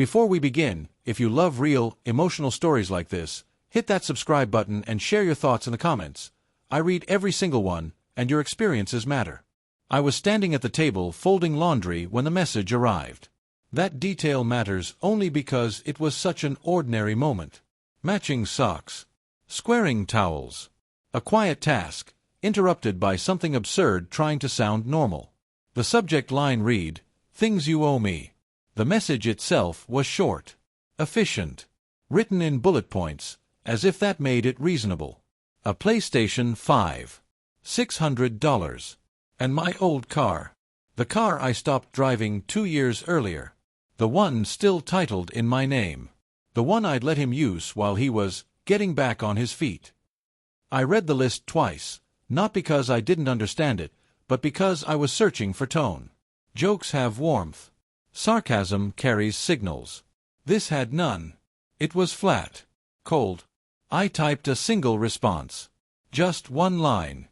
Before we begin, if you love real, emotional stories like this, hit that subscribe button and share your thoughts in the comments. I read every single one, and your experiences matter. I was standing at the table folding laundry when the message arrived. That detail matters only because it was such an ordinary moment. Matching socks. Squaring towels. A quiet task, interrupted by something absurd trying to sound normal. The subject line read, "Things you owe me." The message itself was short, efficient, written in bullet points, as if that made it reasonable. A PlayStation 5. $600. And my old car. The car I stopped driving 2 years earlier. The one still titled in my name. The one I'd let him use while he was getting back on his feet. I read the list twice, not because I didn't understand it, but because I was searching for tone. Jokes have warmth. Sarcasm carries signals. This had none. It was flat. Cold. I typed a single response. Just one line.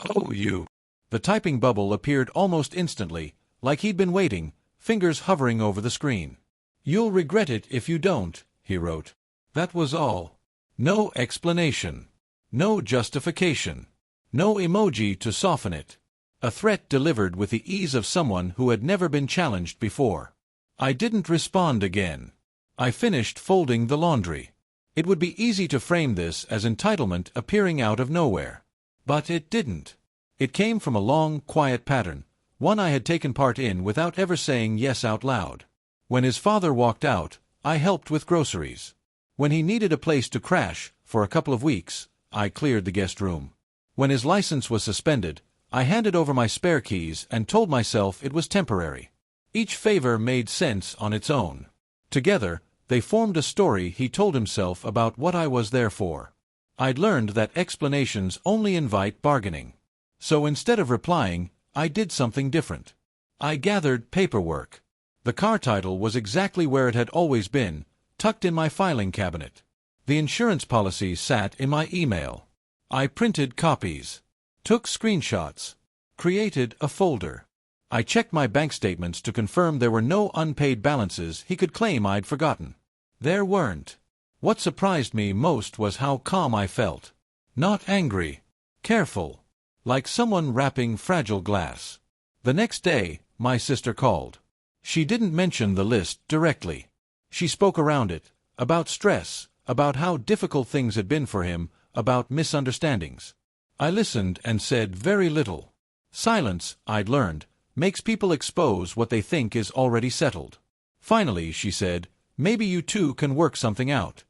"Oh, you." The typing bubble appeared almost instantly, like he'd been waiting, fingers hovering over the screen. "You'll regret it if you don't," he wrote. That was all. No explanation. No justification. No emoji to soften it. A threat delivered with the ease of someone who had never been challenged before. I didn't respond again. I finished folding the laundry. It would be easy to frame this as entitlement appearing out of nowhere. But it didn't. It came from a long, quiet pattern, one I had taken part in without ever saying yes out loud. When his father walked out, I helped with groceries. When he needed a place to crash for a couple of weeks, I cleared the guest room. When his license was suspended, I handed over my spare keys and told myself it was temporary. Each favor made sense on its own. Together, they formed a story he told himself about what I was there for. I'd learned that explanations only invite bargaining. So instead of replying, I did something different. I gathered paperwork. The car title was exactly where it had always been, tucked in my filing cabinet. The insurance policy sat in my email. I printed copies. Took screenshots. Created a folder. I checked my bank statements to confirm there were no unpaid balances he could claim I'd forgotten. There weren't. What surprised me most was how calm I felt. Not angry. Careful. Like someone wrapping fragile glass. The next day, my sister called. She didn't mention the list directly. She spoke around it, about stress, about how difficult things had been for him, about misunderstandings. I listened and said very little. Silence, I'd learned, makes people expose what they think is already settled. Finally, she said, "Maybe you two can work something out."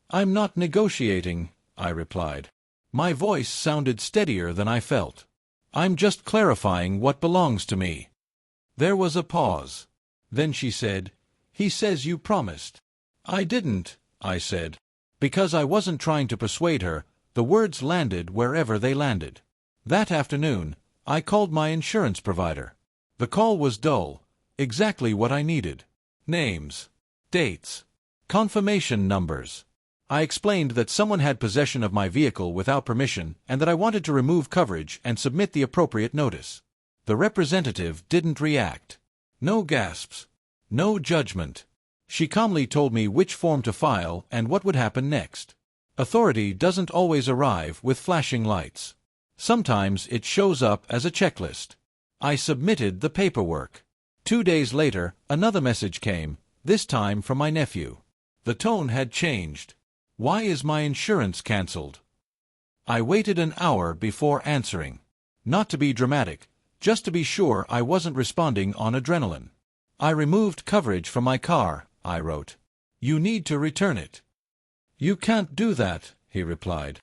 "I'm not negotiating," I replied. My voice sounded steadier than I felt. "I'm just clarifying what belongs to me." There was a pause. Then she said, "He says you promised." "I didn't," I said. Because I wasn't trying to persuade her, the words landed wherever they landed. That afternoon, I called my insurance provider. The call was dull, exactly what I needed. Names. Dates. Confirmation numbers. I explained that someone had possession of my vehicle without permission and that I wanted to remove coverage and submit the appropriate notice. The representative didn't react. No gasps. No judgment. She calmly told me which form to file and what would happen next. Authority doesn't always arrive with flashing lights. Sometimes it shows up as a checklist. I submitted the paperwork. 2 days later, another message came, this time from my nephew. The tone had changed. "Why is my insurance cancelled?" I waited an hour before answering. Not to be dramatic, just to be sure I wasn't responding on adrenaline. "I removed coverage from my car," I wrote. "You need to return it." "You can't do that," he replied.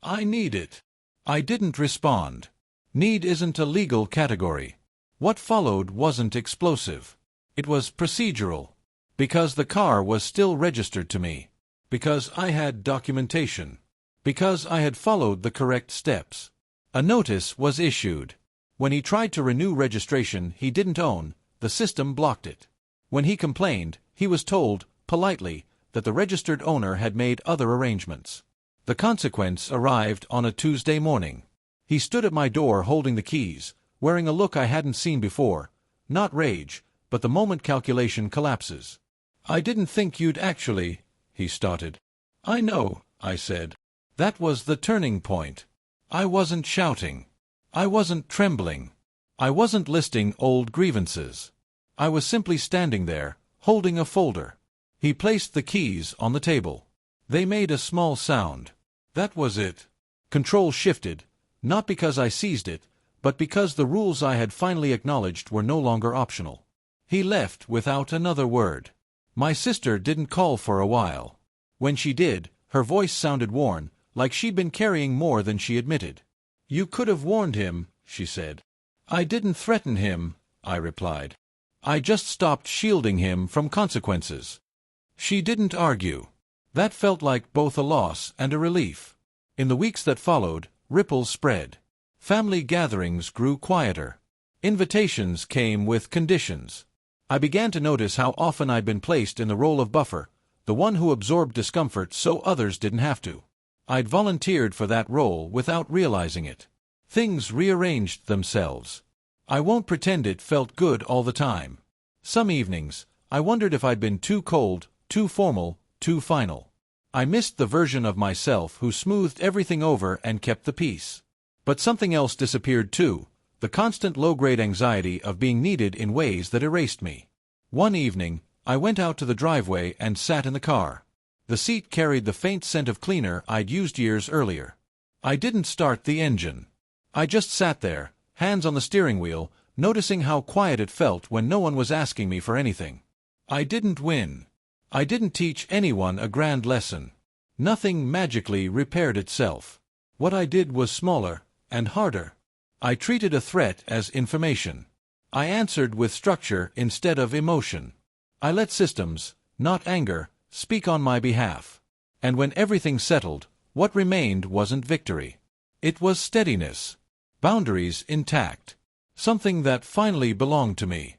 "I need it." I didn't respond. Need isn't a legal category. What followed wasn't explosive. It was procedural. Because the car was still registered to me. Because I had documentation. Because I had followed the correct steps. A notice was issued. When he tried to renew registration he didn't own, the system blocked it. When he complained, he was told, politely, that the registered owner had made other arrangements. The consequence arrived on a Tuesday morning. He stood at my door holding the keys, wearing a look I hadn't seen before, not rage, but the moment calculation collapses. "I didn't think you'd actually," he started. "I know," I said. That was the turning point. I wasn't shouting. I wasn't trembling. I wasn't listing old grievances. I was simply standing there, holding a folder. He placed the keys on the table. They made a small sound. That was it. Control shifted, not because I seized it, but because the rules I had finally acknowledged were no longer optional. He left without another word. My sister didn't call for a while. When she did, her voice sounded worn, like she'd been carrying more than she admitted. "You could have warned him," she said. "I didn't threaten him," I replied. "I just stopped shielding him from consequences." She didn't argue. That felt like both a loss and a relief. In the weeks that followed, ripples spread. Family gatherings grew quieter. Invitations came with conditions. I began to notice how often I'd been placed in the role of buffer, the one who absorbed discomfort so others didn't have to. I'd volunteered for that role without realizing it. Things rearranged themselves. I won't pretend it felt good all the time. Some evenings, I wondered if I'd been too cold, too formal, too final. I missed the version of myself who smoothed everything over and kept the peace. But something else disappeared too, the constant low-grade anxiety of being needed in ways that erased me. One evening, I went out to the driveway and sat in the car. The seat carried the faint scent of cleaner I'd used years earlier. I didn't start the engine. I just sat there, hands on the steering wheel, noticing how quiet it felt when no one was asking me for anything. I didn't win. I didn't teach anyone a grand lesson. Nothing magically repaired itself. What I did was smaller and harder. I treated a threat as information. I answered with structure instead of emotion. I let systems, not anger, speak on my behalf. And when everything settled, what remained wasn't victory. It was steadiness. Boundaries intact. Something that finally belonged to me.